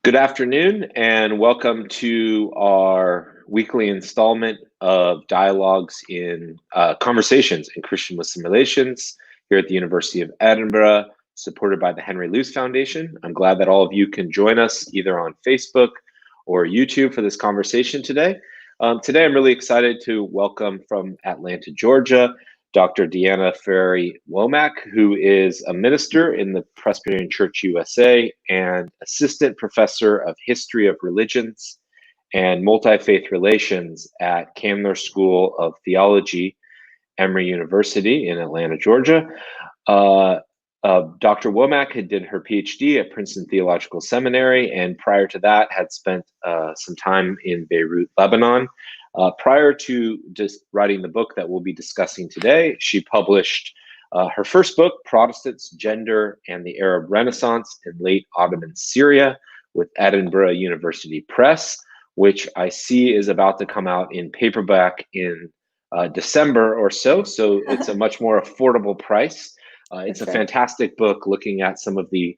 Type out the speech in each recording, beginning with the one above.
Good afternoon, and welcome to our weekly installment of Dialogues in Conversations in Christian-Muslim Relations here at the University of Edinburgh, supported by the Henry Luce Foundation. I'm glad that all of you can join us either on Facebook or YouTube for this conversation today. Today, I'm really excited to welcome from Atlanta, Georgia, Dr. Deanna Ferree Womack, who is a minister in the Presbyterian Church USA and assistant professor of history of religions and multi-faith relations at Candler School of Theology, Emory University in Atlanta, Georgia. Dr. Womack did her PhD at Princeton Theological Seminary, and prior to that had spent some time in Beirut, Lebanon. Prior to just writing the book that we'll be discussing today, she published her first book, Protestants, Gender, and the Arab Renaissance in Late Ottoman Syria with Edinburgh University Press, which I see is about to come out in paperback in December or so. So it's a much more affordable price. It's a fantastic book looking at some of the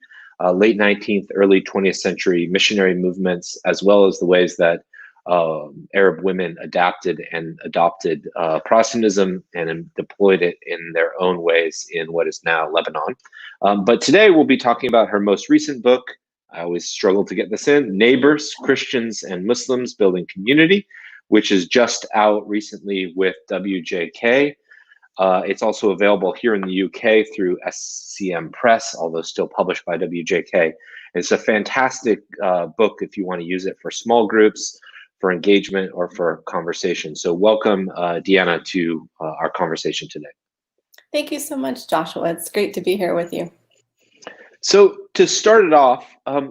late 19th, early 20th century missionary movements, as well as the ways that Arab women adapted and adopted Protestantism and deployed it in their own ways in what is now Lebanon. But today we'll be talking about her most recent book. I always struggle to get this in, Neighbors, Christians and Muslims Building Community, which is just out recently with WJK. It's also available here in the UK through SCM Press, although still published by WJK. It's a fantastic book if you want to use it for small groups, for engagement, or for conversation. So welcome, Deanna, to our conversation today. Thank you so much, Joshua. It's great to be here with you. So to start it off,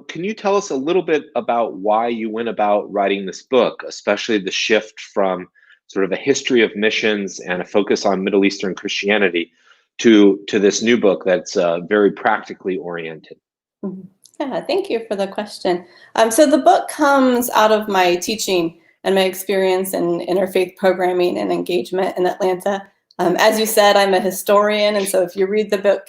can you tell us a little bit about why you went about writing this book, especially the shift from sort of a history of missions and a focus on Middle Eastern Christianity to this new book that's very practically oriented? Mm-hmm. Yeah, thank you for the question. So the book comes out of my teaching and my experience in interfaith programming and engagement in Atlanta. As you said, I'm a historian, and so if you read the book,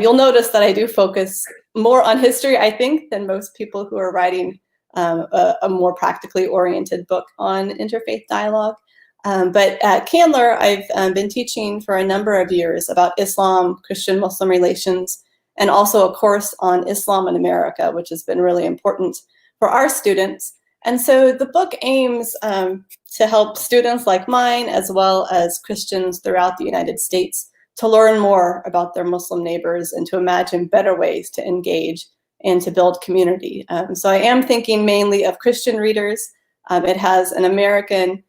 you'll notice that I do focus more on history, I think, than most people who are writing a more practically oriented book on interfaith dialogue. But at Candler, I've been teaching for a number of years about Islam, Christian-Muslim relations, and also a course on Islam in America, which has been really important for our students. And so the book aims to help students like mine, as well as Christians throughout the United States, to learn more about their Muslim neighbors and to imagine better ways to engage and to build community. So I am thinking mainly of Christian readers. It has an American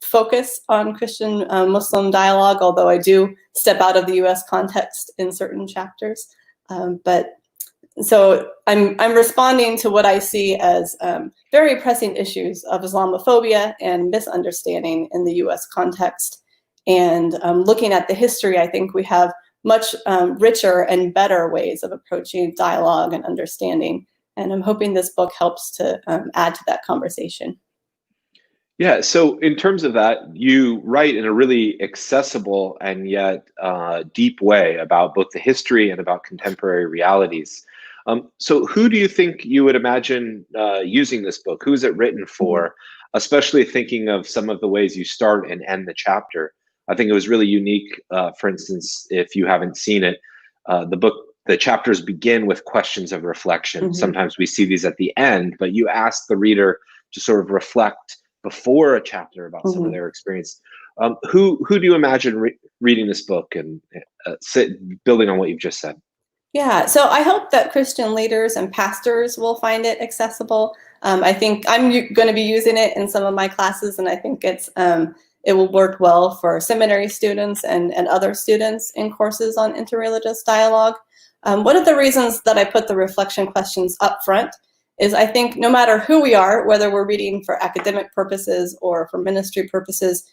focus on Christian-Muslim dialogue, although I do step out of the U.S. context in certain chapters. But so I'm responding to what I see as very pressing issues of Islamophobia and misunderstanding in the U.S. context. And looking at the history, I think we have much richer and better ways of approaching dialogue and understanding. And I'm hoping this book helps to add to that conversation. Yeah, so in terms of that, you write in a really accessible and yet deep way about both the history and about contemporary realities. So who do you think you would imagine using this book? Who is it written for? Especially thinking of some of the ways you start and end the chapter. I think it was really unique. For instance, if you haven't seen it, the chapters begin with questions of reflection. Mm-hmm. Sometimes we see these at the end, but you ask the reader to sort of reflect before a chapter about some of their experience. Who do you imagine reading this book and building on what you've just said? Yeah, so I hope that Christian leaders and pastors will find it accessible. I think I'm going to be using it in some of my classes, and I think it will work well for seminary students and other students in courses on interreligious dialogue. One of the reasons that I put the reflection questions up front is I think no matter who we are, whether we're reading for academic purposes or for ministry purposes,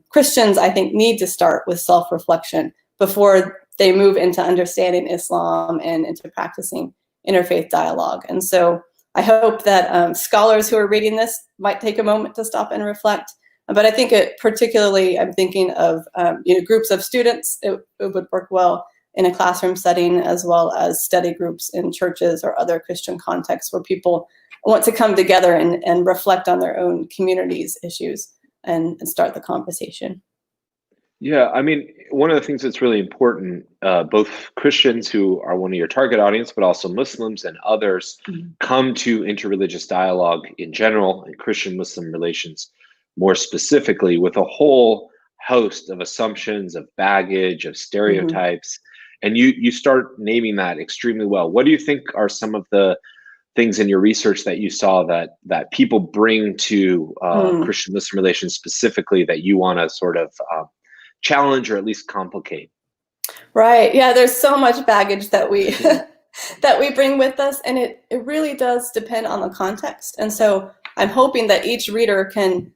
Christians, I think, need to start with self-reflection before they move into understanding Islam and into practicing interfaith dialogue. And so I hope that scholars who are reading this might take a moment to stop and reflect. But I think particularly, I'm thinking of groups of students, it would work well. in a classroom setting, as well as study groups in churches or other Christian contexts where people want to come together and reflect on their own community's issues and start the conversation. Yeah, I mean, one of the things that's really important, both Christians who are one of your target audience, but also Muslims and others come to interreligious dialogue in general and Christian-Muslim relations more specifically with a whole host of assumptions, of baggage, of stereotypes, and you start naming that extremely well. What do you think are some of the things in your research that you saw that people bring to Christian-Muslim relations specifically that you want to sort of challenge or at least complicate? Right. Yeah, there's so much baggage that we that we bring with us, and it really does depend on the context. And so I'm hoping that each reader can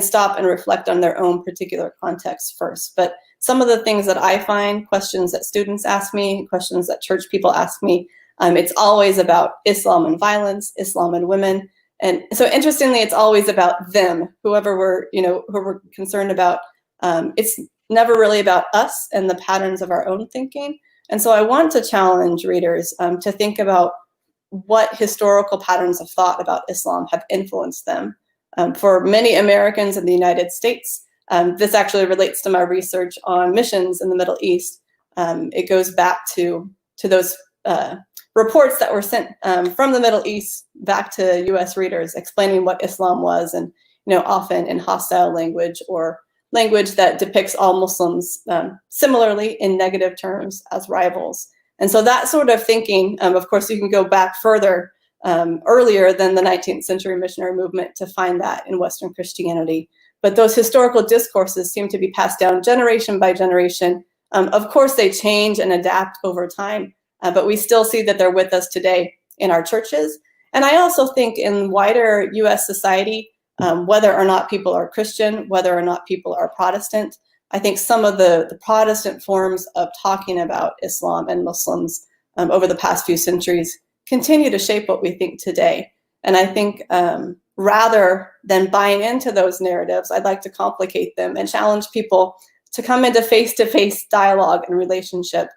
stop and reflect on their own particular context first. But some of the things that I find, questions that students ask me, questions that church people ask me, it's always about Islam and violence, Islam and women. And so interestingly, it's always about them, whoever we're concerned about. It's never really about us and the patterns of our own thinking. And so I want to challenge readers to think about what historical patterns of thought about Islam have influenced them. For many Americans in the United States, this actually relates to my research on missions in the Middle East. It goes back to those reports that were sent from the Middle East back to U.S. readers explaining what Islam was, and often in hostile language or language that depicts all Muslims similarly in negative terms as rivals. And so that sort of thinking, of course, you can go back further earlier than the 19th century missionary movement to find that in Western Christianity. But those historical discourses seem to be passed down generation by generation. Of course, they change and adapt over time, but we still see that they're with us today in our churches. And I also think in wider US society, whether or not people are Christian, whether or not people are Protestant, I think some of the Protestant forms of talking about Islam and Muslims over the past few centuries continue to shape what we think today. And I think rather than buying into those narratives, I'd like to complicate them and challenge people to come into face-to-face dialogue and relationship,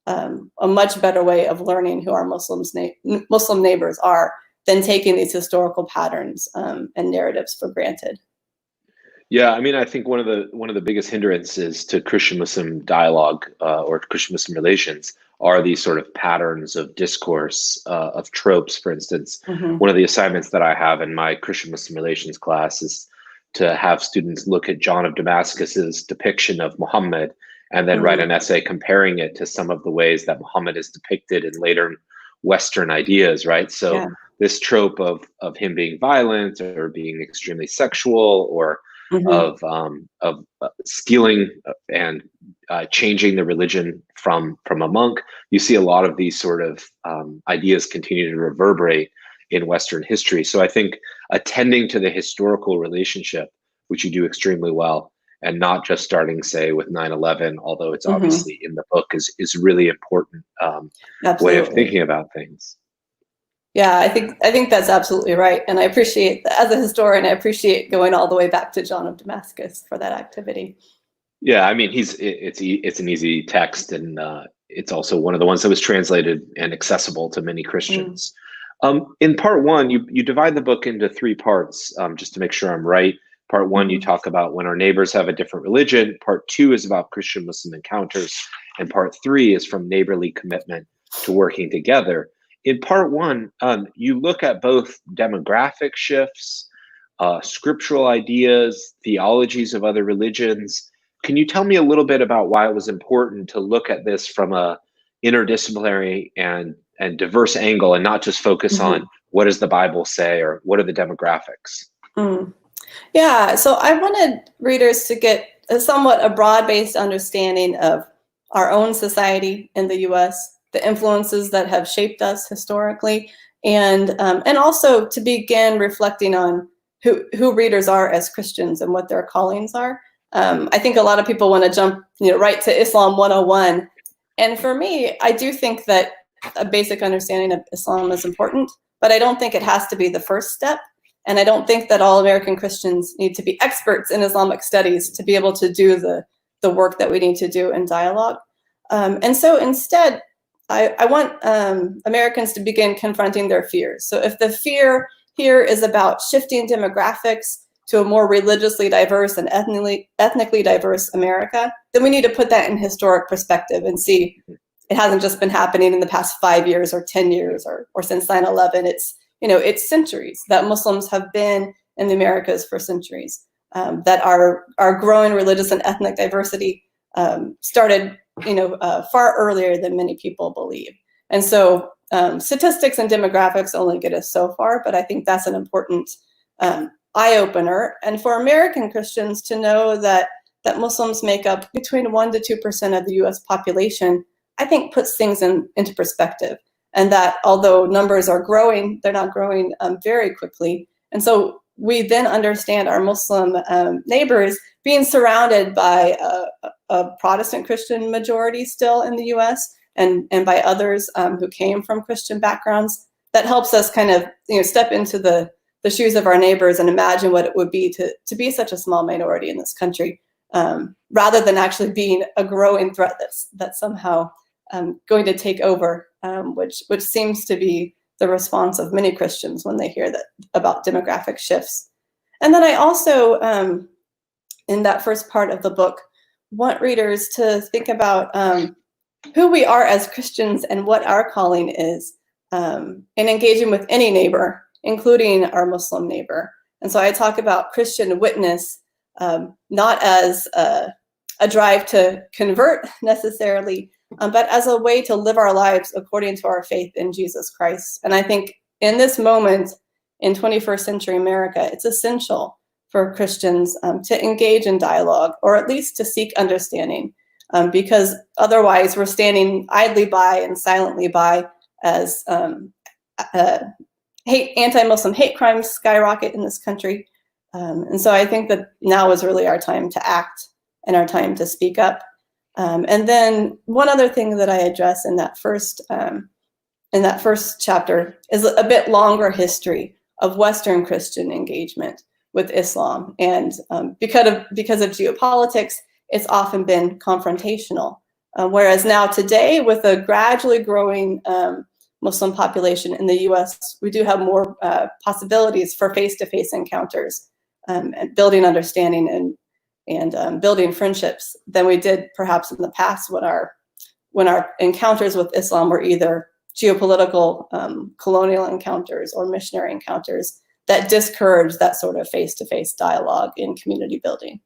a much better way of learning who our Muslim neighbors are than taking these historical patterns and narratives for granted. Yeah, I mean, I think one of the biggest hindrances to Christian-Muslim dialogue or Christian-Muslim relations are these sort of patterns of discourse, of tropes, for instance. One of the assignments that I have in my Christian-Muslim relations class is to have students look at John of Damascus's depiction of Muhammad and then write an essay comparing it to some of the ways that Muhammad is depicted in later Western ideas, right? So this trope of him being violent or being extremely sexual or of stealing and changing the religion from a monk. You see a lot of these sort of ideas continue to reverberate in Western history. So I think attending to the historical relationship, which you do extremely well, and not just starting, say, with 9/11, although it's obviously in the book, is really important way of thinking about things. Yeah, I think that's absolutely right. And I appreciate, as a historian, I appreciate going all the way back to John of Damascus for that activity. Yeah, I mean, it's an easy text, and it's also one of the ones that was translated and accessible to many Christians. In part one, you divide the book into three parts, just to make sure I'm right. Part one, you talk about when our neighbors have a different religion. Part two is about Christian-Muslim encounters. And part three is from neighborly commitment to working together. In part one, you look at both demographic shifts, scriptural ideas, theologies of other religions. Can you tell me a little bit about why it was important to look at this from a interdisciplinary and diverse angle and not just focus on what does the Bible say or what are the demographics? Yeah, so I wanted readers to get a broad-based understanding of our own society in the US, the influences that have shaped us historically, and also to begin reflecting on who readers are as Christians and what their callings are. I think a lot of people want to jump right to Islam 101. And for me, I do think that a basic understanding of Islam is important, but I don't think it has to be the first step. And I don't think that all American Christians need to be experts in Islamic studies to be able to do the work that we need to do in dialogue. And so instead, I want Americans to begin confronting their fears. So if the fear here is about shifting demographics to a more religiously diverse and ethnically diverse America, then we need to put that in historic perspective and see it hasn't just been happening in the past 5 years or 10 years or since 9/11. It's centuries that Muslims have been in the Americas for centuries. That our growing religious and ethnic diversity started far earlier than many people believe. And so statistics and demographics only get us so far, but I think that's an important eye-opener. And for American Christians to know that Muslims make up between 1% to 2% of the US population, I think puts things into perspective. And that although numbers are growing, they're not growing very quickly. And so we then understand our Muslim neighbors being surrounded by a Protestant Christian majority still in the US and by others who came from Christian backgrounds. That helps us kind of step into the shoes of our neighbors and imagine what it would be to be such a small minority in this country, rather than actually being a growing threat that's somehow going to take over, which seems to be the response of many Christians when they hear that about demographic shifts. And then I also, in that first part of the book, want readers to think about who we are as Christians and what our calling is in engaging with any neighbor, including our Muslim neighbor. And so I talk about Christian witness not as a drive to convert necessarily, but as a way to live our lives according to our faith in Jesus Christ. And I think in this moment, in 21st century America, it's essential for Christians to engage in dialogue, or at least to seek understanding, because otherwise we're standing idly by and silently by as anti-Muslim hate crimes skyrocket in this country. And so I think that now is really our time to act and our time to speak up. And then one other thing that I address in that first chapter is a bit longer history of Western Christian engagement with Islam. And because of geopolitics, it's often been confrontational. Whereas now today, with a gradually growing Muslim population in the US, we do have more possibilities for face-to-face encounters and building understanding and building friendships than we did perhaps in the past when our encounters with Islam were either geopolitical colonial encounters or missionary encounters that discouraged that sort of face-to-face dialogue in community building.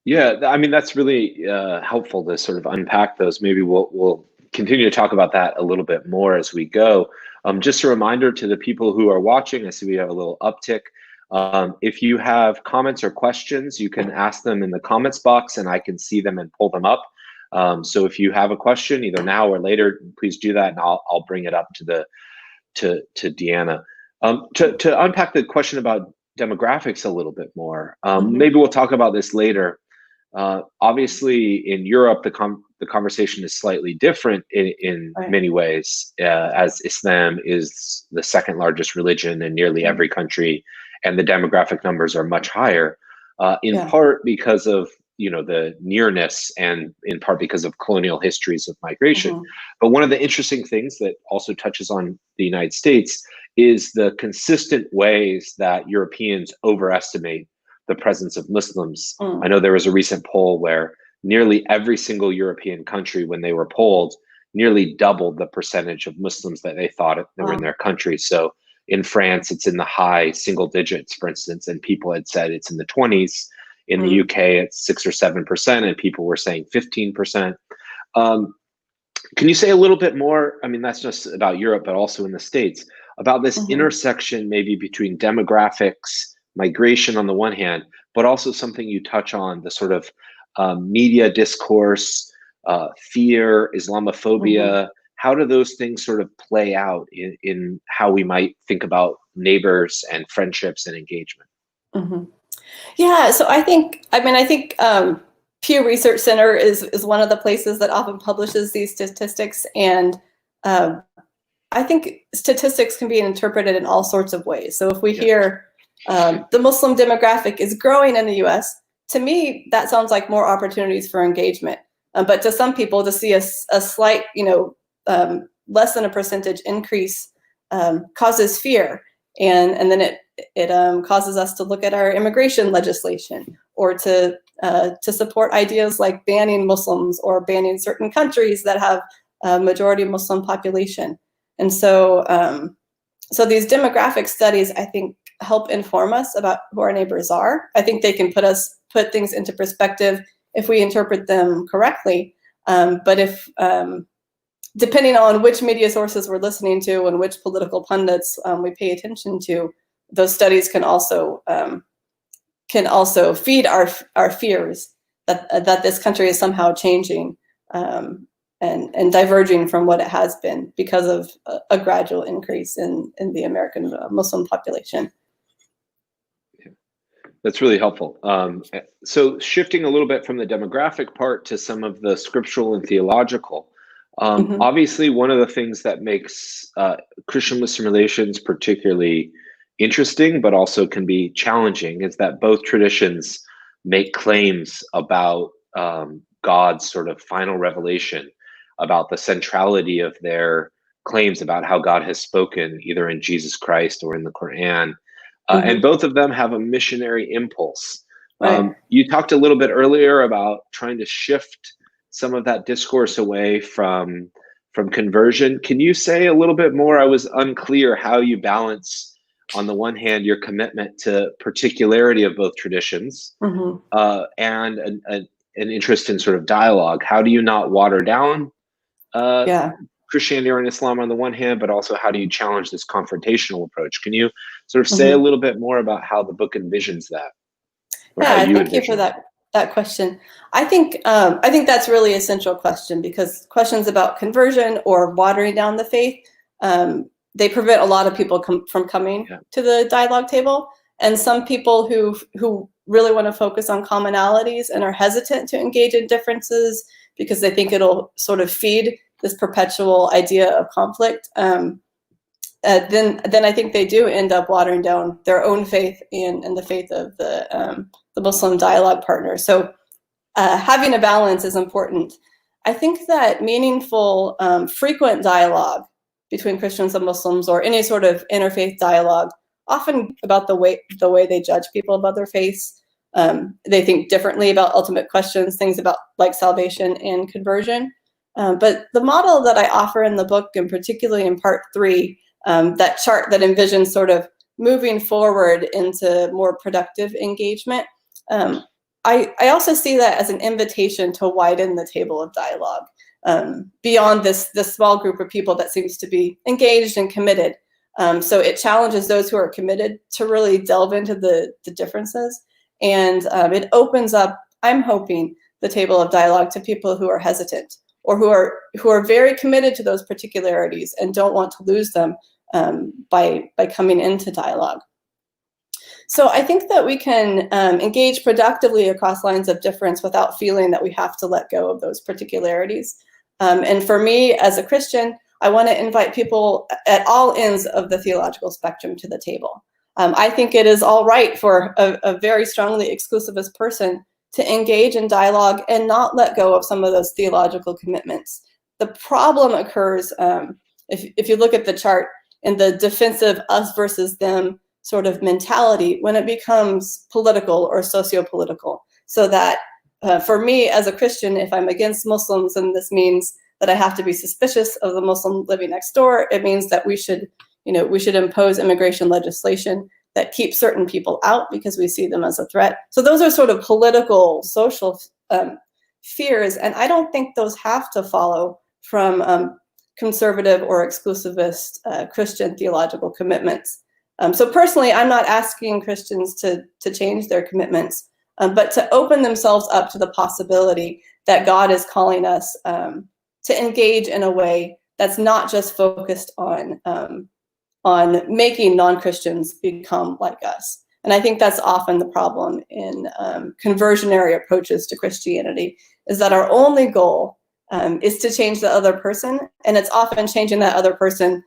Yeah, I mean, that's really helpful to sort of unpack those. Maybe we'll continue to talk about that a little bit more as we go. Just a reminder to the people who are watching, I see we have a little uptick. If you have comments or questions, you can ask them in the comments box and I can see them and pull them up. So if you have a question, either now or later, please do that and I'll bring it up to Deanna. To unpack the question about demographics a little bit more, maybe we'll talk about this later. Obviously, in Europe, the conversation is slightly different in many ways, as Islam is the second largest religion in nearly every country, and the demographic numbers are much higher, in part because of the nearness, and in part because of colonial histories of migration. But one of the interesting things that also touches on the United States is the consistent ways that Europeans overestimate the presence of Muslims. I know there was a recent poll where nearly every single European country, when they were polled, nearly doubled the percentage of Muslims that they thought that were in their country. So in France, it's in the high single digits, for instance, and people had said it's in the 20s. In the UK, it's 6 or 7%, and people were saying 15%. Can you say a little bit more? I mean, that's just about Europe, but also in the States, about this intersection maybe between demographics, migration on the one hand, but also something you touch on, the sort of media discourse, fear, Islamophobia. How do those things sort of play out in how we might think about neighbors and friendships and engagement? Yeah, so I think Pew Research Center is one of the places that often publishes these statistics, and I think statistics can be interpreted in all sorts of ways. So if we hear the Muslim demographic is growing in the US, to me, that sounds like more opportunities for engagement. But to some people, to see a slight, less than a percentage increase causes fear. And then it causes us to look at our immigration legislation, or to support ideas like banning Muslims or banning certain countries that have a majority Muslim population. And so these demographic studies, I think, help inform us about who our neighbors are. I think they can put things into perspective if we interpret them correctly. But if depending on which media sources we're listening to and which political pundits we pay attention to, those studies can also feed our fears that this country is somehow changing and diverging from what it has been because of a gradual increase in the American Muslim population. That's really helpful. So shifting a little bit from the demographic part to some of the scriptural and theological, obviously one of the things that makes Christian-Muslim relations particularly interesting, but also can be challenging, is that both traditions make claims about God's sort of final revelation, about the centrality of their claims about how God has spoken, either in Jesus Christ or in the Quran. And both of them have a missionary impulse. Right. You talked a little bit earlier about trying to shift some of that discourse away from conversion. Can you say a little bit more? I was unclear how you balance, on the one hand, your commitment to particularity of both traditions and an interest in sort of dialogue. How do you not water down Christianity or Islam on the one hand, but also how do you challenge this confrontational approach? Can you sort of say a little bit more about how the book envisions that? Thank you for that question. I think that's really a central question, because questions about conversion or watering down the faith, they prevent a lot of people from coming to the dialogue table. And some people who really want to focus on commonalities and are hesitant to engage in differences because they think it'll sort of feed this perpetual idea of conflict, then I think they do end up watering down their own faith and the faith of the Muslim dialogue partner. So having a balance is important. I think that meaningful, frequent dialogue between Christians and Muslims, or any sort of interfaith dialogue, often about the way they judge people about their faiths. They think differently about ultimate questions, things about like salvation and conversion. But the model that I offer in the book, and particularly in part 3, that chart that envisions sort of moving forward into more productive engagement, I also see that as an invitation to widen the table of dialogue beyond this small group of people that seems to be engaged and committed. So it challenges those who are committed to really delve into the differences, and it opens up, I'm hoping, the table of dialogue to people who are hesitant, or who are very committed to those particularities and don't want to lose them by coming into dialogue. So I think that we can engage productively across lines of difference without feeling that we have to let go of those particularities. And for me, as a Christian, I want to invite people at all ends of the theological spectrum to the table. I think it is all right for a very strongly exclusivist person to engage in dialogue and not let go of some of those theological commitments. The problem occurs, if you look at the chart, in the defensive us versus them sort of mentality, when it becomes political or socio-political. So that for me as a Christian, if I'm against Muslims, and this means that I have to be suspicious of the Muslim living next door, it means that we should impose immigration legislation that keeps certain people out because we see them as a threat. So those are sort of political, social fears, and I don't think those have to follow from conservative or exclusivist Christian theological commitments. So personally, I'm not asking Christians to change their commitments, but to open themselves up to the possibility that God is calling us to engage in a way that's not just focused on making non-Christians become like us. And I think that's often the problem in conversionary approaches to Christianity, is that our only goal is to change the other person, and it's often changing that other person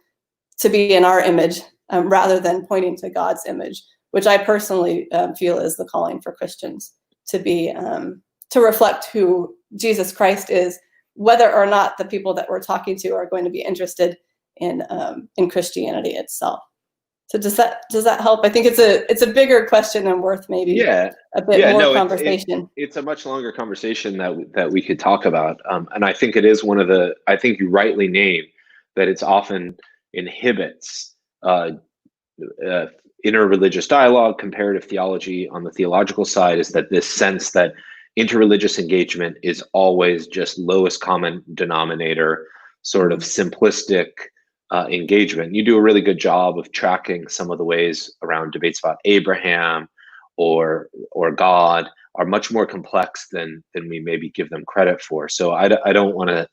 to be in our image rather than pointing to God's image, which I personally feel is the calling for Christians to be, to reflect who Jesus Christ is, whether or not the people that we're talking to are going to be interested in Christianity itself. So does that help? I think it's a bigger question and worth maybe a bit more conversation. It's a much longer conversation that we could talk about, and I think it is one of the. I think you rightly name that it's often inhibits interreligious dialogue, comparative theology on the theological side. Is that this sense that interreligious engagement is always just lowest common denominator, sort of simplistic engagement. You do a really good job of tracking some of the ways around debates about Abraham or God are much more complex than we maybe give them credit for. So I don't want to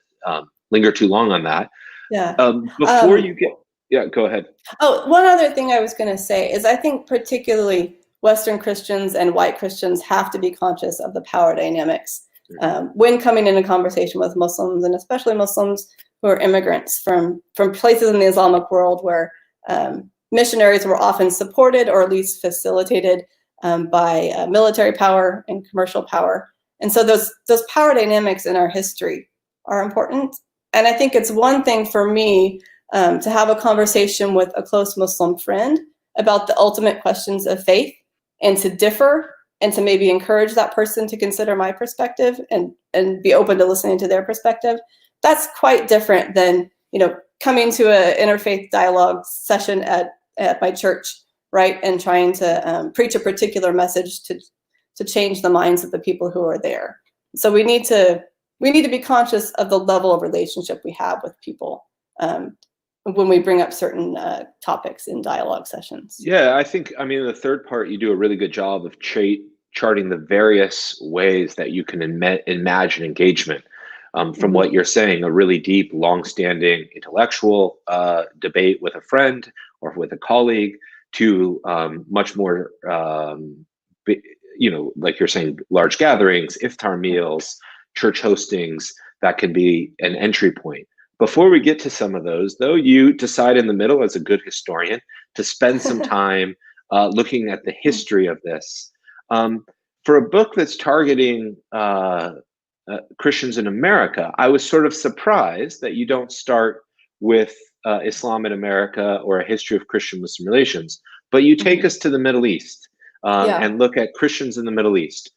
linger too long on that. Yeah. Before you get, go ahead. Oh, one other thing I was going to say is I think particularly Western Christians and white Christians have to be conscious of the power dynamics when coming into conversation with Muslims, and especially Muslims who are immigrants from places in the Islamic world where missionaries were often supported or at least facilitated by military power and commercial power. And so those power dynamics in our history are important. And I think it's one thing for me to have a conversation with a close Muslim friend about the ultimate questions of faith and to differ and to maybe encourage that person to consider my perspective and be open to listening to their perspective. That's quite different than, coming to an interfaith dialogue session at my church, right? And trying to preach a particular message to change the minds of the people who are there. So we need to be conscious of the level of relationship we have with people when we bring up certain topics in dialogue sessions. Yeah, the third part, you do a really good job of charting the various ways that you can imagine engagement. From what you're saying, a really deep, long-standing intellectual debate with a friend or with a colleague, to much more, like you're saying, large gatherings, iftar meals, church hostings, that can be an entry point. Before we get to some of those, though, you decide in the middle, as a good historian, to spend some time looking at the history of this. For a book that's targeting Christians in America, I was sort of surprised that you don't start with Islam in America or a history of Christian-Muslim relations, but you take us to the Middle East and look at Christians in the Middle East.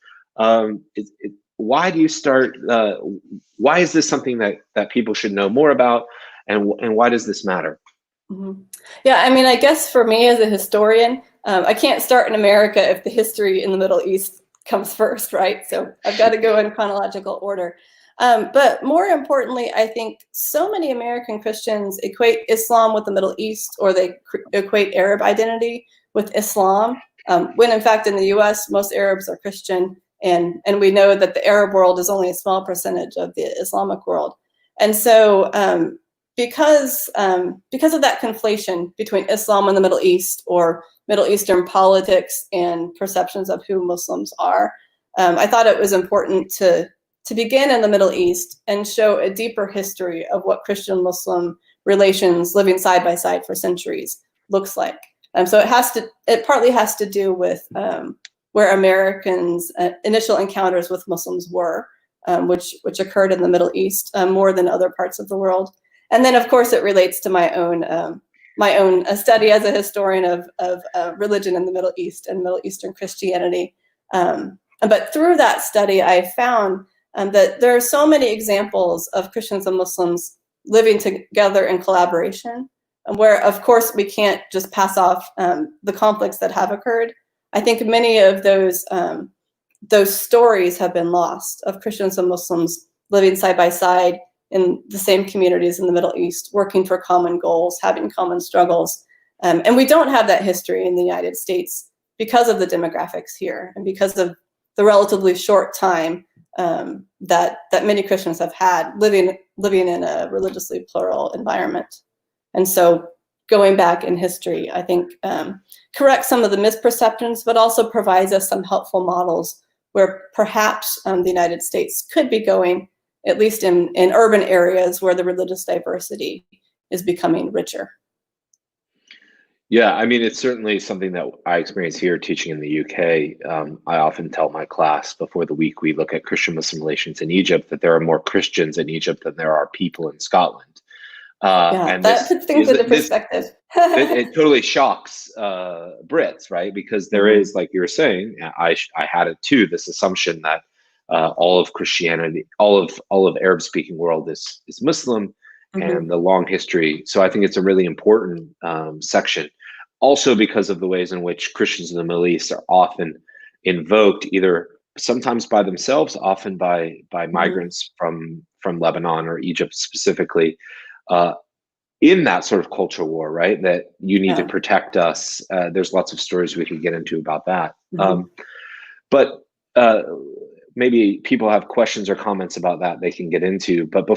Why do you start? Why is this something that people should know more about, and why does this matter? Yeah, I guess for me as a historian, I can't start in America if the history in the Middle East comes first, right? So I've got to go in chronological order. But more importantly, I think so many American Christians equate Islam with the Middle East, or they equate Arab identity with Islam, when in fact in the US, most Arabs are Christian, and we know that the Arab world is only a small percentage of the Islamic world. And so because of that conflation between Islam and the Middle East, or Middle Eastern politics and perceptions of who Muslims are, I thought it was important to begin in the Middle East and show a deeper history of what Christian-Muslim relations living side by side for centuries looks like. So it partly has to do with where Americans' initial encounters with Muslims were, which occurred in the Middle East more than other parts of the world. And then, of course, it relates to my own study as a historian of religion in the Middle East and Middle Eastern Christianity. But through that study, I found that there are so many examples of Christians and Muslims living together in collaboration, where, of course, we can't just pass off the conflicts that have occurred. I think many of those stories have been lost, of Christians and Muslims living side by side in the same communities in the Middle East, working for common goals, having common struggles. And we don't have that history in the United States because of the demographics here and because of the relatively short time that many Christians have had living in a religiously plural environment. And so going back in history, I think corrects some of the misperceptions, but also provides us some helpful models where perhaps the United States could be going, at least in urban areas where the religious diversity is becoming richer. Yeah, I mean, it's certainly something that I experience here teaching in the UK. I often tell my class before the week we look at Christian-Muslim relations in Egypt that there are more Christians in Egypt than there are people in Scotland. Yeah, And that this puts things is into this perspective. it totally shocks Brits, right? Because there Hmm. is, like you were saying, I had it too. This assumption that all of Christianity, all of Arab speaking world is Muslim, Hmm. and the long history. So I think it's a really important section. Also, because of the ways in which Christians in the Middle East are often invoked, either sometimes by themselves, often by Hmm. migrants from Lebanon or Egypt specifically. Uh, in that sort of culture war, right? That you need to Yeah. protect us. There's lots of stories we could get into about that. Hmm. But uh, maybe people have questions or comments about that they can get into. But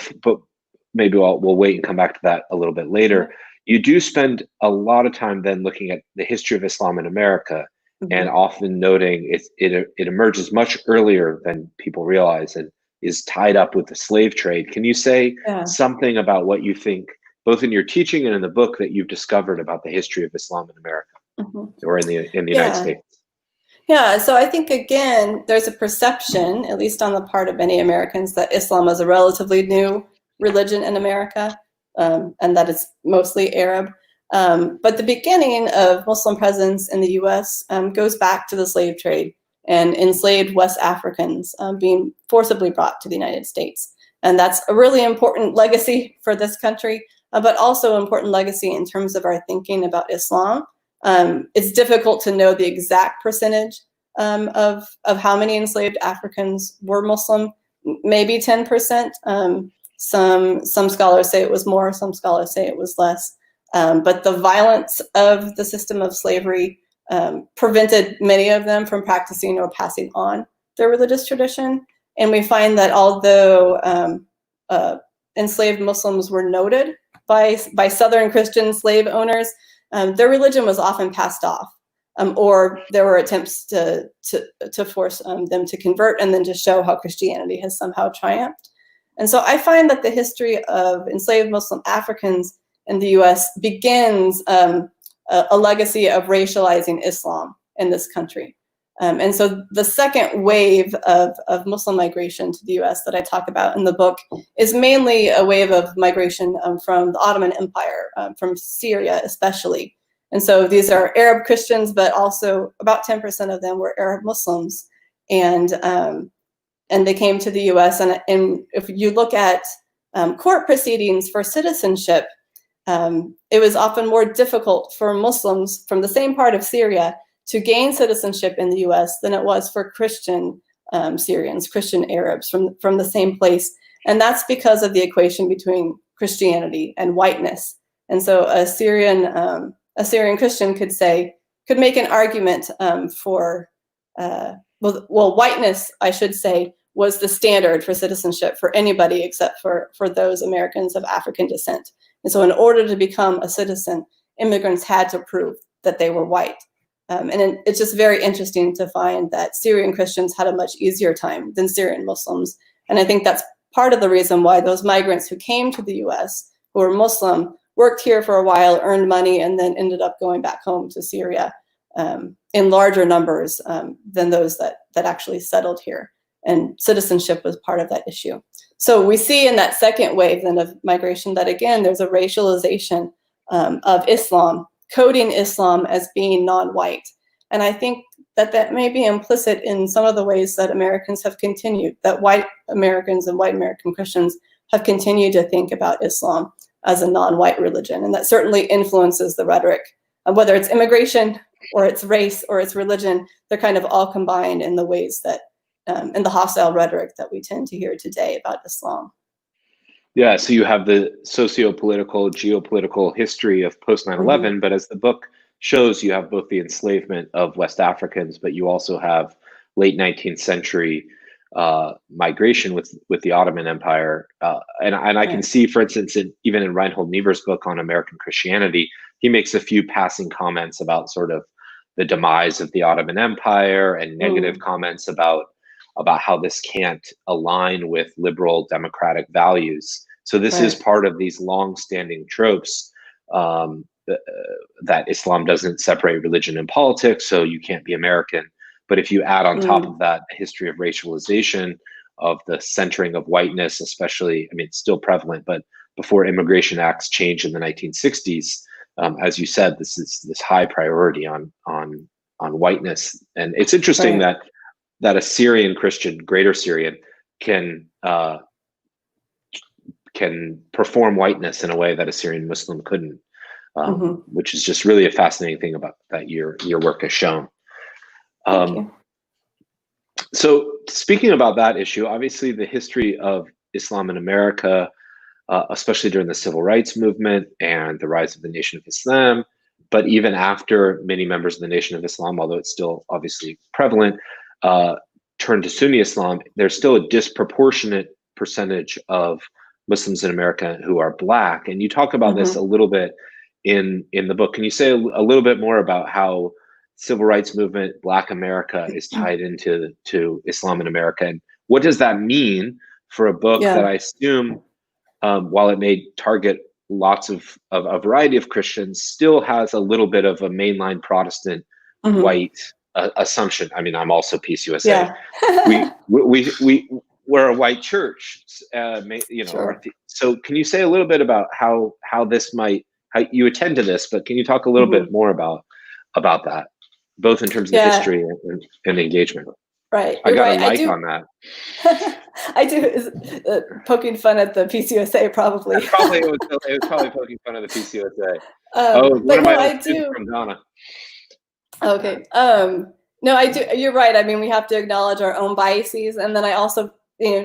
maybe we'll wait and come back to that a little bit later. You do spend a lot of time then looking at the history of Islam in America, and Hmm. often noting it emerges much earlier than people realize and is tied up with the slave trade. Can you say Yeah. something about what you think, both in your teaching and in the book, that you've discovered about the history of Islam in America Hmm. or in the United Yeah. States? Yeah, so I think again, there's a perception, at least on the part of many Americans, that Islam is a relatively new religion in America, and that it's mostly Arab. But the beginning of Muslim presence in the US goes back to the slave trade and enslaved West Africans being forcibly brought to the United States. And that's a really important legacy for this country, but also an important legacy in terms of our thinking about Islam. It's difficult to know the exact percentage of how many enslaved Africans were Muslim, maybe 10%. Some scholars say it was more, some scholars say it was less. But the violence of the system of slavery prevented many of them from practicing or passing on their religious tradition. And we find that although enslaved Muslims were noted by Southern Christian slave owners, their religion was often passed off, or there were attempts to force them to convert and then to show how Christianity has somehow triumphed. And so I find that the history of enslaved Muslim Africans in the US begins a legacy of racializing Islam in this country. And so the second wave of Muslim migration to the US that I talk about in the book is mainly a wave of migration from the Ottoman Empire, from Syria especially. And so these are Arab Christians, but also about 10% of them were Arab Muslims. And they came to the US. And if you look at court proceedings for citizenship, it was often more difficult for Muslims from the same part of Syria to gain citizenship in the US than it was for Christian Syrians, Christian Arabs from the same place. And that's because of the equation between Christianity and whiteness. And so a Syrian Christian could make an argument for, whiteness, I should say, was the standard for citizenship for anybody except for those Americans of African descent. And so in order to become a citizen, immigrants had to prove that they were white. And it's just very interesting to find that Syrian Christians had a much easier time than Syrian Muslims. And I think that's part of the reason why those migrants who came to the US, who were Muslim, worked here for a while, earned money, and then ended up going back home to Syria in larger numbers than those that actually settled here. And citizenship was part of that issue. So we see in that second wave then of migration that, again, there's a racialization of Islam, coding Islam as being non-white. And I think that may be implicit in some of the ways that Americans have continued, that white Americans and white American Christians have continued to think about Islam as a non-white religion. And that certainly influences the rhetoric. Whether it's immigration or it's race or it's religion, they're kind of all combined in the ways that and the hostile rhetoric that we tend to hear today about Islam. Yeah, so you have the socio-political, geopolitical history of post 9/11, Mm-hmm. but as the book shows, you have both the enslavement of West Africans, but you also have late 19th century migration with the Ottoman Empire. And I can Right. see, for instance, even in Reinhold Niebuhr's book on American Christianity, he makes a few passing comments about sort of the demise of the Ottoman Empire and negative Mm. comments about how this can't align with liberal democratic values. So this is Right. part of these long-standing tropes that Islam doesn't separate religion and politics, so you can't be American. But if you add on top of that a history of racialization, of the centering of whiteness, especially, I mean, it's still prevalent, but before immigration acts changed in the 1960s, as you said, this is this high priority on whiteness. And it's interesting that a Syrian Christian, Greater Syrian, can perform whiteness in a way that a Syrian Muslim couldn't, which is just really a fascinating thing about that your work has shown. So speaking about that issue, obviously the history of Islam in America, especially during the Civil Rights Movement and the rise of the Nation of Islam, but even after many members of the Nation of Islam, although it's still obviously prevalent, turned to Sunni Islam, there's still a disproportionate percentage of Muslims in America who are Black. And you talk about this a little bit in the book. Can you say a little bit more about how Civil Rights Movement, Black America is tied into Islam in America? And what does that mean for a book that I assume, while it may target lots of a variety of Christians, still has a little bit of a mainline Protestant white assumption? I mean, I'm also PCUSA. We're a white church, you know. So can you say a little bit about how this might, how you attend to this, but can you talk a little bit more about that, both in terms of history and engagement? Right. I got a like on that. I do. Poking fun at the PCUSA, probably. It was probably poking fun at the PCUSA. One of my old students from Ghana. Okay. No, I do. You're right. I mean, we have to acknowledge our own biases, and then I also,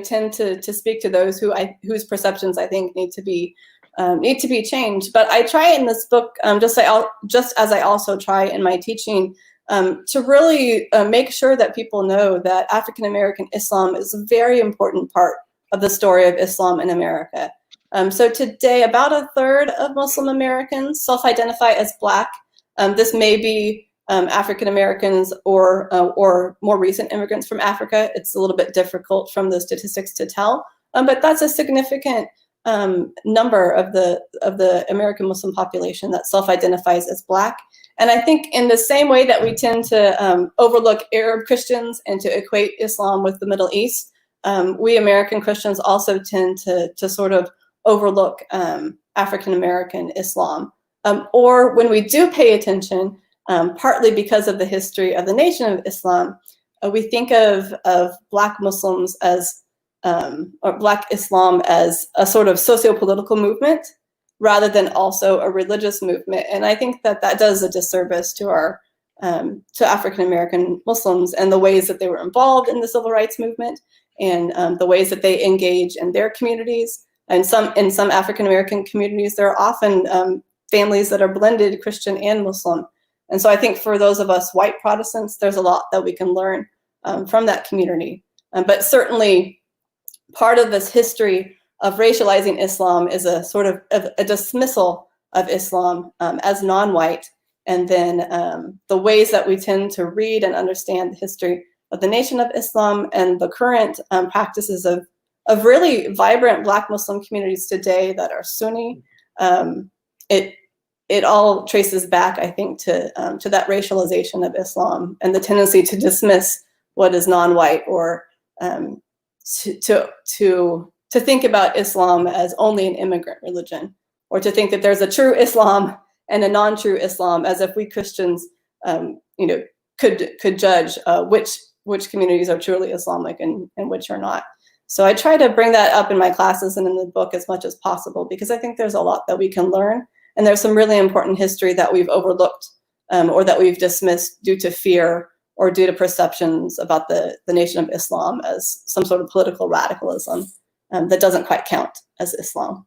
tend to speak to those whose perceptions I think need to be changed. But I try in this book, just as I also try in my teaching, to really make sure that people know that African American Islam is a very important part of the story of Islam in America. So today, about a third of Muslim Americans self-identify as Black. This may be African Americans or more recent immigrants from Africa. It's a little bit difficult from the statistics to tell, but that's a significant number of the American Muslim population that self-identifies as Black. And I think in the same way that we tend to overlook Arab Christians and to equate Islam with the Middle East, we American Christians also tend to sort of overlook African American Islam. Or when we do pay attention, partly because of the history of the Nation of Islam, we think of Black Muslims as, or Black Islam as a sort of socio-political movement, rather than also a religious movement. And I think that does a disservice to our to African American Muslims and the ways that they were involved in the Civil Rights Movement, and the ways that they engage in their communities. And in some African American communities, there are often families that are blended Christian and Muslim. And so I think for those of us white Protestants, there's a lot that we can learn from that community. But certainly part of this history of racializing Islam is a sort of a dismissal of Islam as non-white. And then the ways that we tend to read and understand the history of the Nation of Islam and the current practices of really vibrant Black Muslim communities today that are Sunni, it all traces back, I think, to that racialization of Islam and the tendency to dismiss what is non-white, or to think about Islam as only an immigrant religion, or to think that there's a true Islam and a non-true Islam, as if we Christians, could judge which communities are truly Islamic and which are not. So I try to bring that up in my classes and in the book as much as possible, because I think there's a lot that we can learn, and there's some really important history that we've overlooked or that we've dismissed due to fear or due to perceptions about the Nation of Islam as some sort of political radicalism that doesn't quite count as Islam.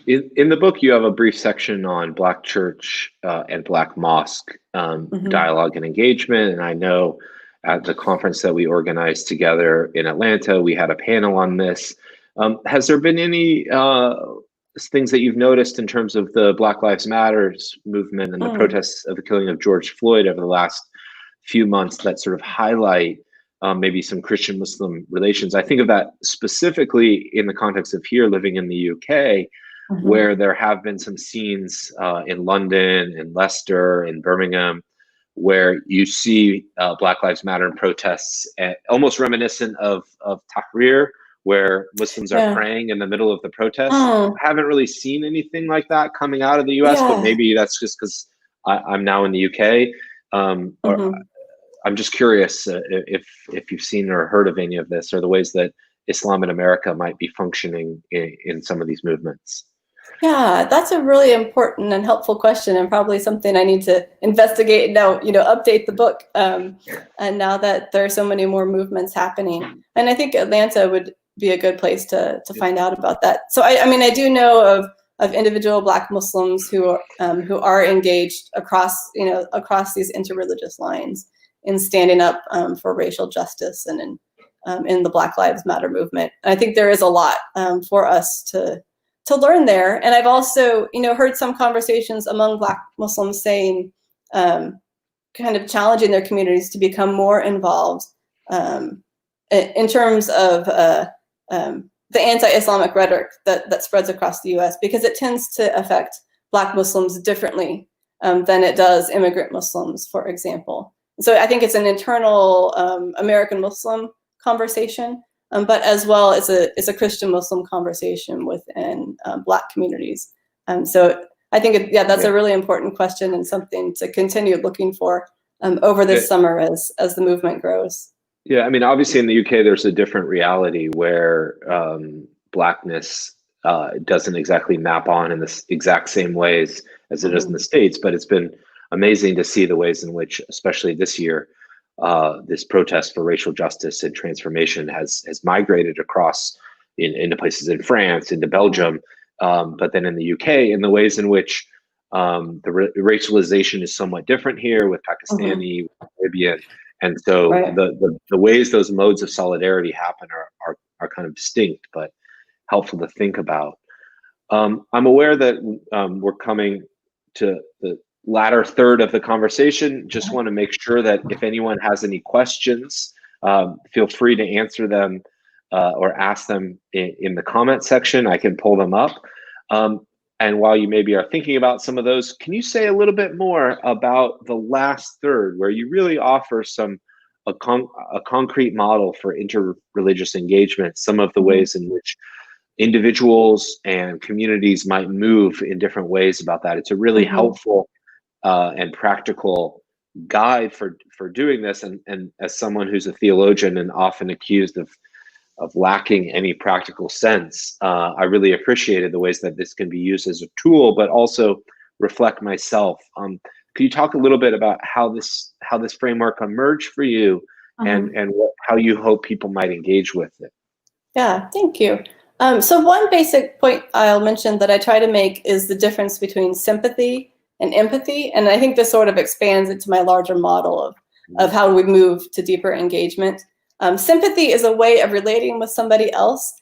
In the book, you have a brief section on Black church and Black mosque dialogue and engagement. And I know at the conference that we organized together in Atlanta, we had a panel on this. Has there been any things that you've noticed in terms of the Black Lives Matters movement and the protests of the killing of George Floyd over the last few months that sort of highlight maybe some Christian-Muslim relations? I think of that specifically in the context of here living in the UK. where there have been some scenes in London, in Leicester, in Birmingham, where you see Black Lives Matter protests, almost reminiscent of Tahrir, where Muslims are praying in the middle of the protests. I haven't really seen anything like that coming out of the US, but maybe that's just because I'm now in the UK. Or I'm just curious if you've seen or heard of any of this, or the ways that Islam in America might be functioning in some of these movements. Yeah, that's a really important and helpful question, and probably something I need to investigate now, update the book. And now that there are so many more movements happening, and I think Atlanta would be a good place to find out about that. So I mean, I do know of individual Black Muslims who are engaged across these interreligious lines in standing up for racial justice and in the Black Lives Matter movement. And I think there is a lot for us to learn there. And I've also, heard some conversations among Black Muslims saying, kind of challenging their communities to become more involved in terms of the anti-Islamic rhetoric that spreads across the US, because it tends to affect Black Muslims differently than it does immigrant Muslims, for example. So I think it's an internal American Muslim conversation, but as well as it's a Christian Muslim conversation within Black communities. So I think, that's a really important question and something to continue looking for over this summer as the movement grows. Yeah, I mean, obviously in the UK, there's a different reality where Blackness doesn't exactly map on in the exact same ways as it is in the States, but it's been amazing to see the ways in which, especially this year, this protest for racial justice and transformation has migrated across into places in France, into Belgium, but then in the UK, in the ways in which the racialization is somewhat different here with Pakistani, Libyan, and so the ways those modes of solidarity happen are kind of distinct, but helpful to think about. I'm aware that we're coming to the latter third of the conversation. Just want to make sure that if anyone has any questions, feel free to answer them or ask them in the comment section. I can pull them up. And while you maybe are thinking about some of those, can you say a little bit more about the last third, where you really offer a concrete model for interreligious engagement, some of the ways in which individuals and communities might move in different ways about that? It's a really helpful and practical guide for doing this. And as someone who's a theologian and often accused of lacking any practical sense, I really appreciated the ways that this can be used as a tool, but also reflect myself. Could you talk a little bit about how this framework emerged for you, and how you hope people might engage with it? Yeah, thank you. So one basic point I'll mention that I try to make is the difference between sympathy and empathy. And I think this sort of expands into my larger model of how we move to deeper engagement. Sympathy is a way of relating with somebody else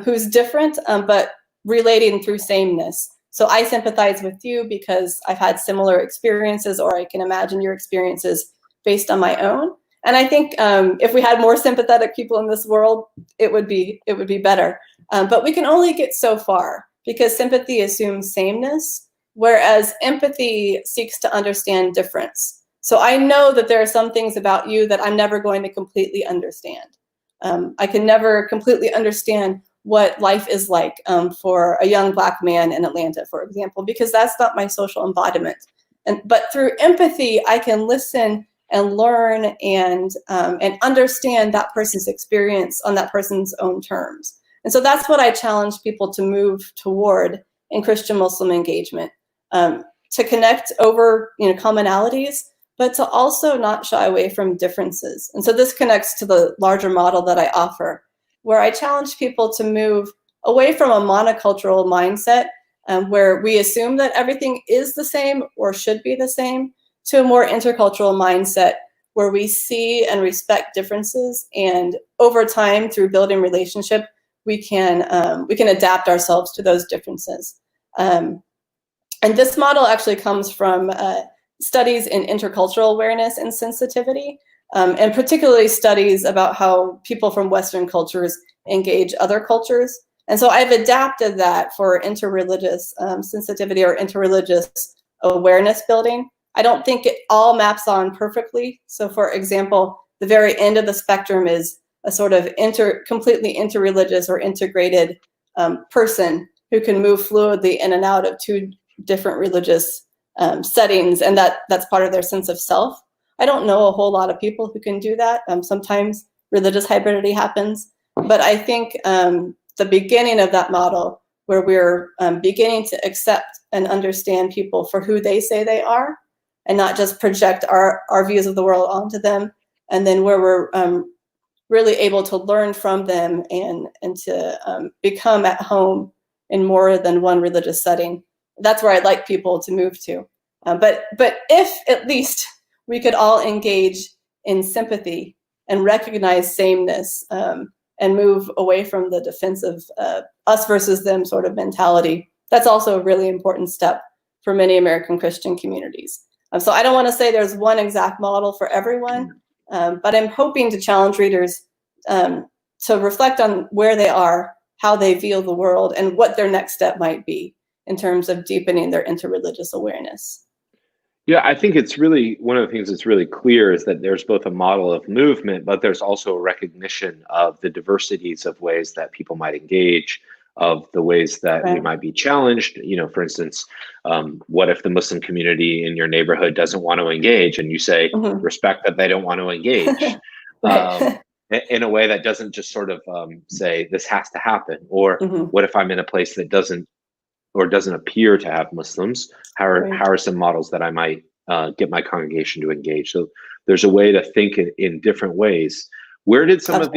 who's different, but relating through sameness. So I sympathize with you because I've had similar experiences, or I can imagine your experiences based on my own. And I think if we had more sympathetic people in this world, it would be better. But we can only get so far, because sympathy assumes sameness, whereas empathy seeks to understand difference. So I know that there are some things about you that I'm never going to completely understand. I can never completely understand what life is like for a young Black man in Atlanta, for example, because that's not my social embodiment. But through empathy, I can listen and learn and understand that person's experience on that person's own terms. And so that's what I challenge people to move toward in Christian Muslim engagement, to connect over commonalities, but to also not shy away from differences. And so this connects to the larger model that I offer, where I challenge people to move away from a monocultural mindset, where we assume that everything is the same or should be the same, to a more intercultural mindset where we see and respect differences, and over time, through building relationship, we can adapt ourselves to those differences. And this model actually comes from studies in intercultural awareness and sensitivity, and particularly studies about how people from Western cultures engage other cultures. And so I've adapted that for interreligious sensitivity or interreligious awareness building. I don't think it all maps on perfectly. So for example, the very end of the spectrum is a sort of completely interreligious or integrated person who can move fluidly in and out of two different religious settings, and that's part of their sense of self. I don't know a whole lot of people who can do that. Sometimes religious hybridity happens, but I think the beginning of that model, where we're beginning to accept and understand people for who they say they are, and not just project our views of the world onto them, and then where we're really able to learn from them and to become at home in more than one religious setting. That's where I'd like people to move to. But if at least we could all engage in sympathy and recognize sameness and move away from the defensive us versus them sort of mentality, that's also a really important step for many American Christian communities. So I don't want to say there's one exact model for everyone, but I'm hoping to challenge readers to reflect on where they are, how they feel the world, and what their next step might be in terms of deepening their interreligious awareness. Yeah, I think it's really one of the things that's really clear is that there's both a model of movement, but there's also a recognition of the diversities of ways that people might engage, of the ways that we might be challenged. You know, for instance, what if the Muslim community in your neighborhood doesn't want to engage, and you say, respect that they don't want to engage, in a way that doesn't just sort of say this has to happen, or what if I'm in a place that doesn't appear to have Muslims? How are some models that I might get my congregation to engage? So there's a way to think in different ways. Where did some of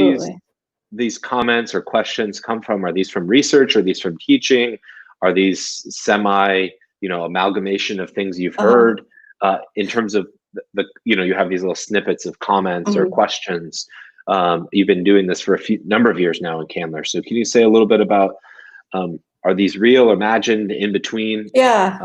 these comments or questions come from? Are these from research? Are these from teaching? Are these semi, amalgamation of things you've heard? In terms of the you have these little snippets of comments or questions. You've been doing this for a number of years now in Candler. So can you say a little bit about, are these real, imagined, in between? Yeah.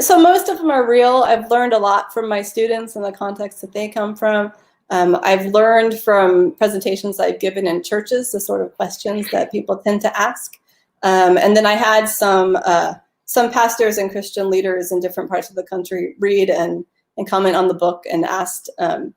So most of them are real. I've learned a lot from my students and the context that they come from. I've learned from presentations I've given in churches, the sort of questions that people tend to ask. And then I had some pastors and Christian leaders in different parts of the country read and comment on the book and asked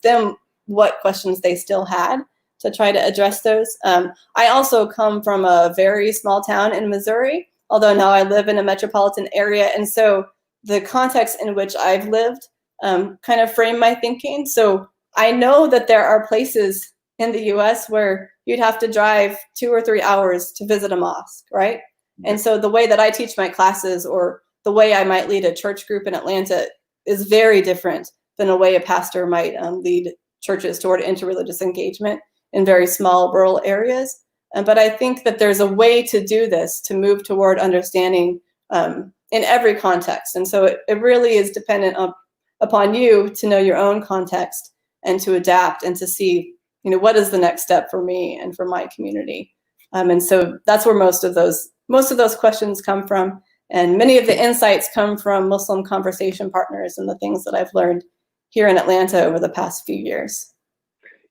them what questions they still had to try to address those. I also come from a very small town in Missouri, although now I live in a metropolitan area. And so the context in which I've lived kind of framed my thinking. So I know that there are places in the US where you'd have to drive 2 or 3 hours to visit a mosque, right? And so the way that I teach my classes, or the way I might lead a church group in Atlanta, is very different than a way a pastor might lead churches toward interreligious engagement in very small rural areas. But I think that there's a way to do this, to move toward understanding in every context. And so it really is dependent upon you to know your own context and to adapt and to see, what is the next step for me and for my community. And so that's where most of those questions come from. And many of the insights come from Muslim conversation partners and the things that I've learned here in Atlanta over the past few years.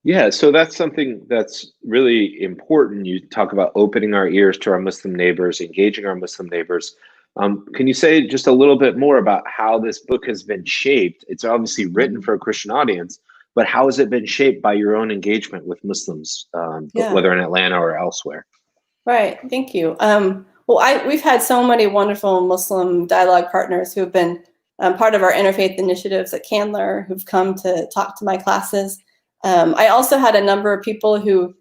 Yeah, so that's something that's really important. You talk about opening our ears to our Muslim neighbors, engaging our Muslim neighbors. Can you say just a little bit more about how this book has been shaped? It's obviously written for a Christian audience, but how has it been shaped by your own engagement with Muslims, whether in Atlanta or elsewhere? Right, thank you. We've had so many wonderful Muslim dialogue partners who have been part of our interfaith initiatives at Candler, who've come to talk to my classes. I also had a number of people who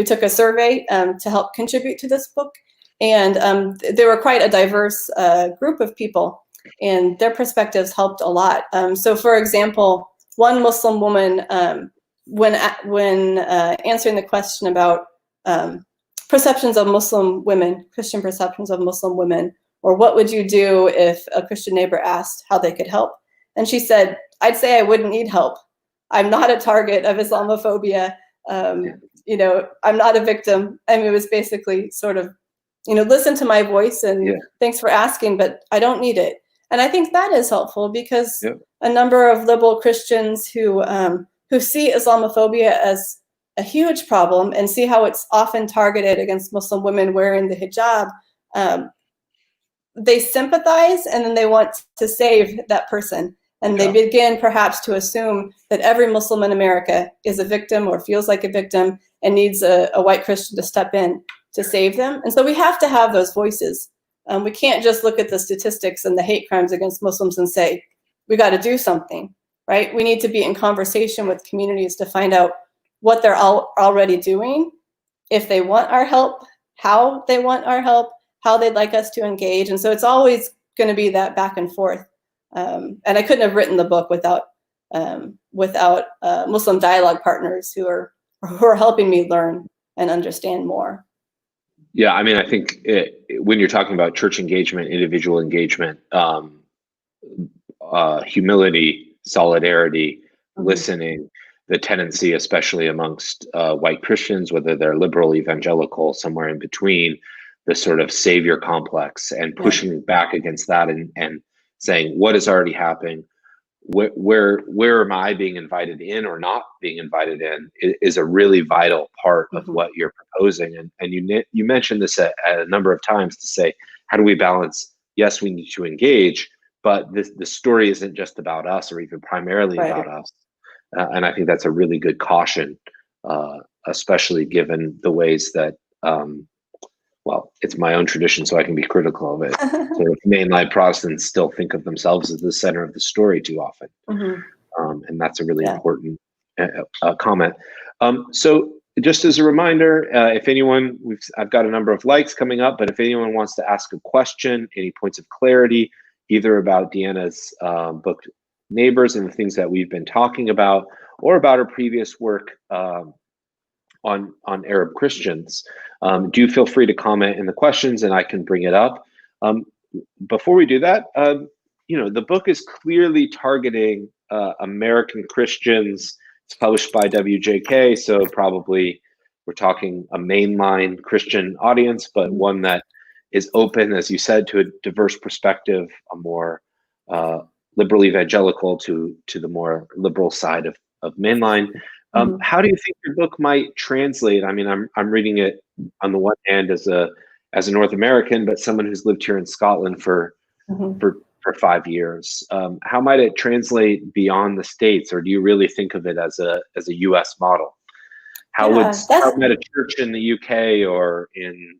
took a survey to help contribute to this book. And they were quite a diverse group of people, and their perspectives helped a lot. So for example, one Muslim woman, when answering the question about perceptions of Muslim women, Christian perceptions of Muslim women, or what would you do if a Christian neighbor asked how they could help? And she said, I'd say I wouldn't need help. I'm not a target of Islamophobia. I'm not a victim. I mean, it was basically sort of, listen to my voice and thanks for asking, but I don't need it. And I think that is helpful because a number of liberal Christians who see Islamophobia as a huge problem and see how it's often targeted against Muslim women wearing the hijab, they sympathize and then they want to save that person. And they begin perhaps to assume that every Muslim in America is a victim or feels like a victim and needs a white Christian to step in to save them. And so we have to have those voices. We can't just look at the statistics and the hate crimes against Muslims and say, we got to do something, right? We need to be in conversation with communities to find out what they're already doing, if they want our help, how they want our help, how they'd like us to engage. And so it's always going to be that back and forth. And I couldn't have written the book without Muslim dialogue partners who are helping me learn and understand more. Yeah, I mean, I think when you're talking about church engagement, individual engagement, humility, solidarity, listening, the tendency, especially amongst white Christians, whether they're liberal, evangelical, somewhere in between, the sort of savior complex and pushing back against that and saying, what is already happening? Where am I being invited in or not being invited in is a really vital part of what you're proposing. And you mentioned this a number of times to say, how do we balance? Yes, we need to engage, but the story isn't just about us or even primarily about us. And I think that's a really good caution, especially given the ways that, well, it's my own tradition, so I can be critical of it. So mainline Protestants still think of themselves as the center of the story too often. And that's a really important comment. So just as a reminder, if anyone, I've got a number of likes coming up, but if anyone wants to ask a question, any points of clarity, either about Deanna's book, Neighbors, and the things that we've been talking about, or about her previous work on Arab Christians, do feel free to comment in the questions and I can bring it up. Before we do that, the book is clearly targeting American Christians. It's published by WJK, so probably we're talking a mainline Christian audience, but one that is open, as you said, to a diverse perspective, a more liberal evangelical to the more liberal side of mainline. How do you think your book might translate? I mean, I'm reading it on the one hand as a North American, but someone who's lived here in Scotland for 5 years. How might it translate beyond the States, or do you really think of it as a U.S. model? How might a church in the UK or in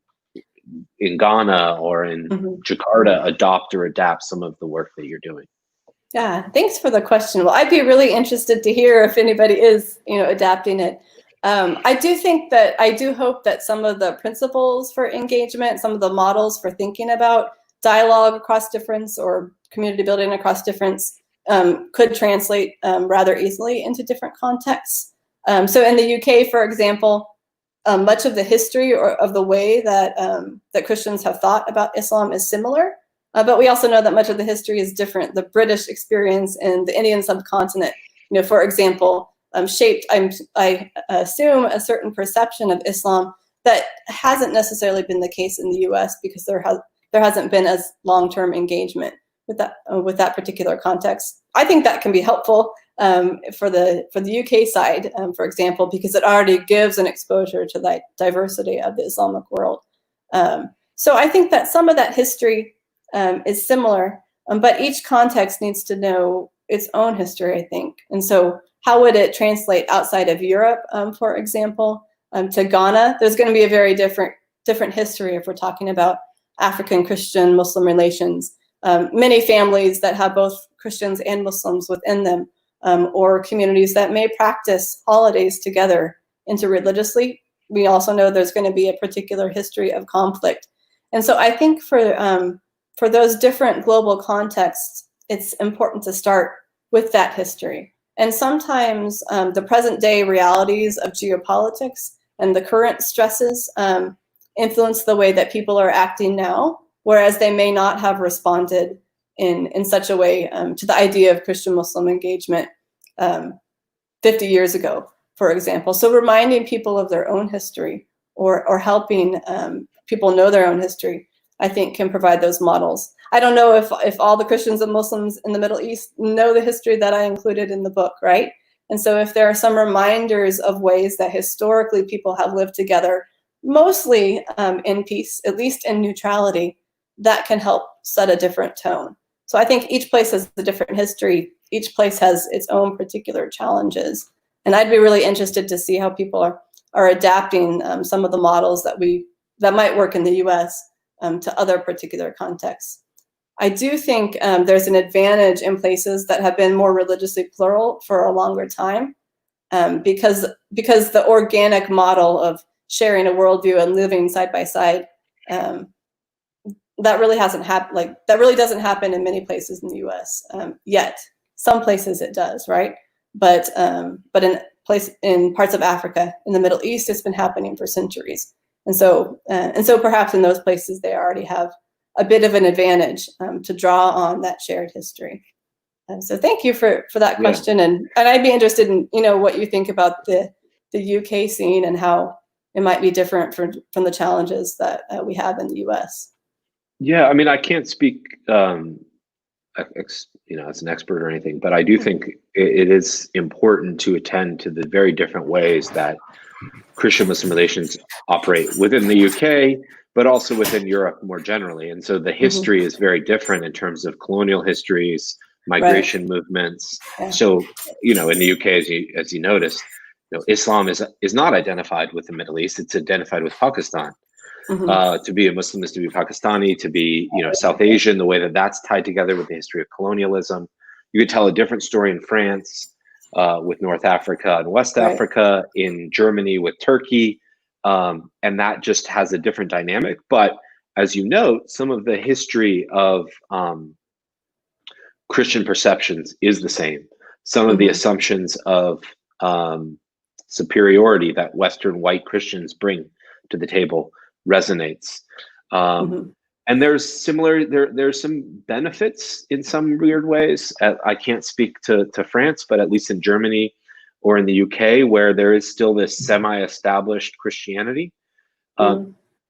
Ghana or in Jakarta adopt or adapt some of the work that you're doing? Yeah, thanks for the question. Well, I'd be really interested to hear if anybody is, adapting it. I do hope that some of the principles for engagement, some of the models for thinking about dialogue across difference or community building across difference could translate rather easily into different contexts. So in the UK, for example, much of the history or of the way that Christians have thought about Islam is similar. But we also know that much of the history is different. The British experience in the Indian subcontinent, for example, shaped, I assume, a certain perception of Islam that hasn't necessarily been the case in the U.S. because there hasn't been as long-term engagement with that particular context. I think that can be helpful for the UK side, for example, because it already gives an exposure to the diversity of the Islamic world. So I think that some of that history is similar, but each context needs to know its own history, I think. And so how would it translate outside of Europe, for example, to Ghana? There's going to be a very different history if we're talking about African Christian Muslim relations. Many families that have both Christians and Muslims within them, or communities that may practice holidays together interreligiously. We also know there's going to be a particular history of conflict. And so I think for those different global contexts, it's important to start with that history. And sometimes the present day realities of geopolitics and the current stresses influence the way that people are acting now, whereas they may not have responded in such a way to the idea of Christian-Muslim engagement 50 years ago, for example. So reminding people of their own history or helping people know their own history, I think, can provide those models. I don't know if all the Christians and Muslims in the Middle East know the history that I included in the book, right? And so if there are some reminders of ways that historically people have lived together, mostly in peace, at least in neutrality, that can help set a different tone. So I think each place has a different history. Each place has its own particular challenges. And I'd be really interested to see how people are adapting some of the models that might work in the US to other particular contexts. I do think there's an advantage in places that have been more religiously plural for a longer time, because the organic model of sharing a worldview and living side by side, that really hasn't happened. That really doesn't happen in many places in the U.S. Yet. Some places it does, right? But in parts of Africa, in the Middle East, it's been happening for centuries, and so perhaps in those places they already have a bit of an advantage to draw on that shared history. So thank you for that question, and I'd be interested in what you think about the UK scene and how it might be different from the challenges that we have in the US. Yeah, I mean, I can't speak, as an expert or anything, but I do think it is important to attend to the very different ways that Christian-Muslim relations operate within the UK, but also within Europe more generally. And so the history is very different in terms of colonial histories, migration movements. Yeah. So, in the UK, as you noticed, Islam is not identified with the Middle East; it's identified with Pakistan. To be a Muslim is to be Pakistani, to be South Asian. The way that that's tied together with the history of colonialism, you could tell a different story in France with North Africa and West Africa, in Germany with Turkey, and that just has a different dynamic. But as you note, some of the history of Christian perceptions is the same. Some of the assumptions of superiority that Western white Christians bring to the table resonates. And there's some benefits in some weird ways. I can't speak to France, but at least in Germany or in the UK, where there is still this semi-established Christianity,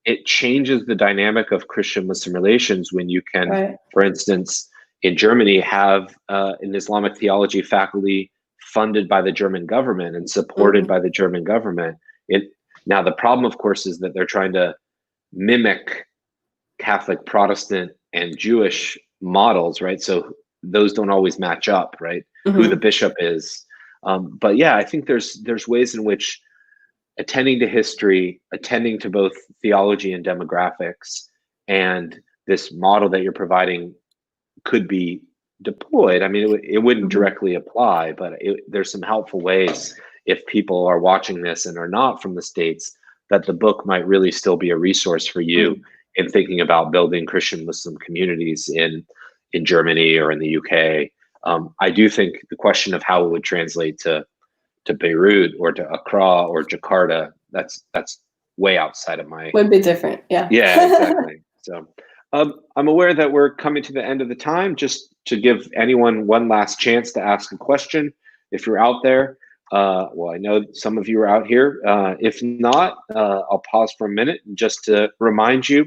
it changes the dynamic of Christian-Muslim relations when you can, for instance, in Germany, have an Islamic theology faculty funded by the German government and supported by the German government. Now, the problem, of course, is that they're trying to mimic Catholic, Protestant, and Jewish models, right? So those don't always match up, right? Who the bishop is. But yeah, I think there's ways in which attending to history, attending to both theology and demographics, and this model that you're providing could be deployed. I mean, it wouldn't directly apply, but there's some helpful ways, if people are watching this and are not from the States, that the book might really still be a resource for you in thinking about building Christian-Muslim communities in Germany or in the UK. I do think the question of how it would translate to Beirut or to Accra or Jakarta, that's way outside of my... Would be different, yeah. Yeah, exactly. So I'm aware that we're coming to the end of the time. Just to give anyone one last chance to ask a question, if you're out there. Well, I know some of you are out here. If not, I'll pause for a minute just to remind you,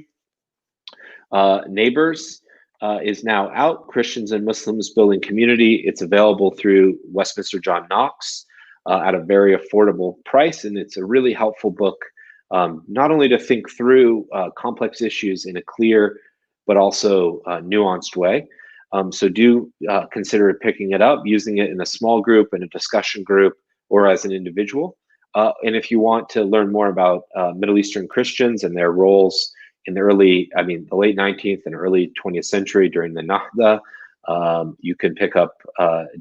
Neighbors is now out, Christians and Muslims Building Community. It's available through Westminster John Knox at a very affordable price, and it's a really helpful book, not only to think through complex issues in a clear but also nuanced way. So do consider picking it up, using it in a small group, in a discussion group, or as an individual. And if you want to learn more about Middle Eastern Christians and their roles in the late 19th and early 20th century during the Nahda, you can pick up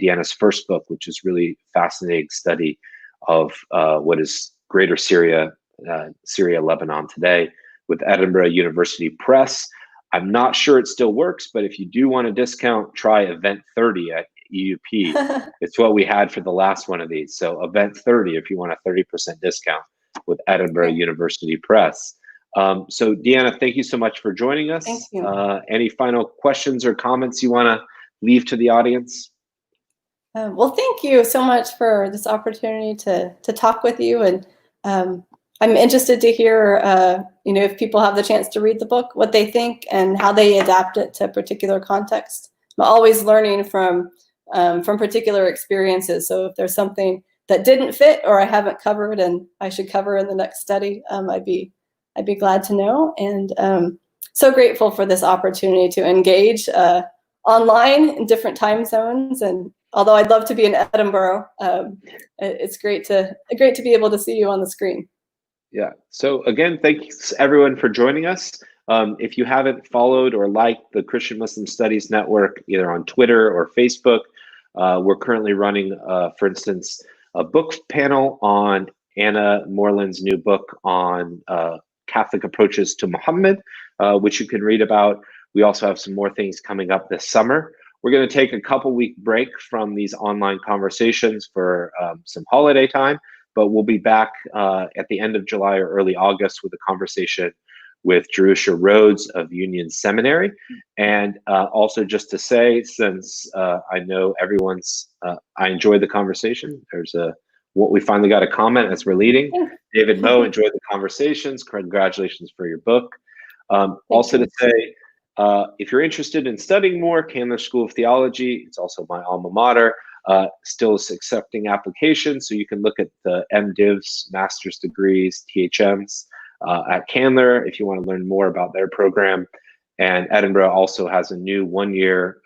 Deanna's first book, which is really fascinating study of what is Greater Syria, Lebanon today, with Edinburgh University Press. I'm not sure it still works, but if you do want a discount, try Event 30 at EUP. It's what we had for the last one of these. So Event 30 if you want a 30% discount with Edinburgh University Press. So Deanna, thank you so much for joining us. Thank you. Any final questions or comments you want to leave to the audience? Well, thank you so much for this opportunity to talk with you. And I'm interested to hear, if people have the chance to read the book, what they think and how they adapt it to a particular context. I'm always learning from from particular experiences. So if there's something that didn't fit or I haven't covered and I should cover in the next study, I'd be glad to know. And so grateful for this opportunity to engage online in different time zones. And although I'd love to be in Edinburgh, it's great to be able to see you on the screen. Yeah. So again, thanks everyone for joining us. If you haven't followed or liked the Christian Muslim Studies Network, either on Twitter or Facebook, we're currently running, for instance, a book panel on Anna Moreland's new book on Catholic approaches to Muhammad, which you can read about. We also have some more things coming up this summer. We're going to take a couple-week break from these online conversations for some holiday time, but we'll be back at the end of July or early August with a conversation with Jerusha Rhodes of Union Seminary. And also just to say, since I know everyone's, I enjoyed the conversation. There's we finally got a comment as we're leading. David Moe enjoyed the conversations. Congratulations for your book. Also to say, if you're interested in studying more, Candler School of Theology, it's also my alma mater, still is accepting applications. So you can look at the MDivs, master's degrees, THMs at Candler if you want to learn more about their program. And Edinburgh also has a new one-year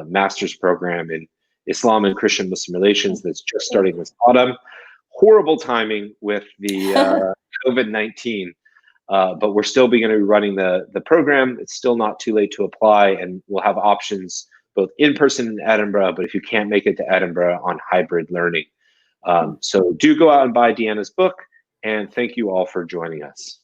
master's program in Islam and Christian Muslim relations that's just starting this autumn. Horrible timing with the COVID-19. But we're still going to be running the program. It's still not too late to apply, and we'll have options both in person in Edinburgh, but if you can't make it to Edinburgh, on hybrid learning. So do go out and buy Deanna's book, and thank you all for joining us.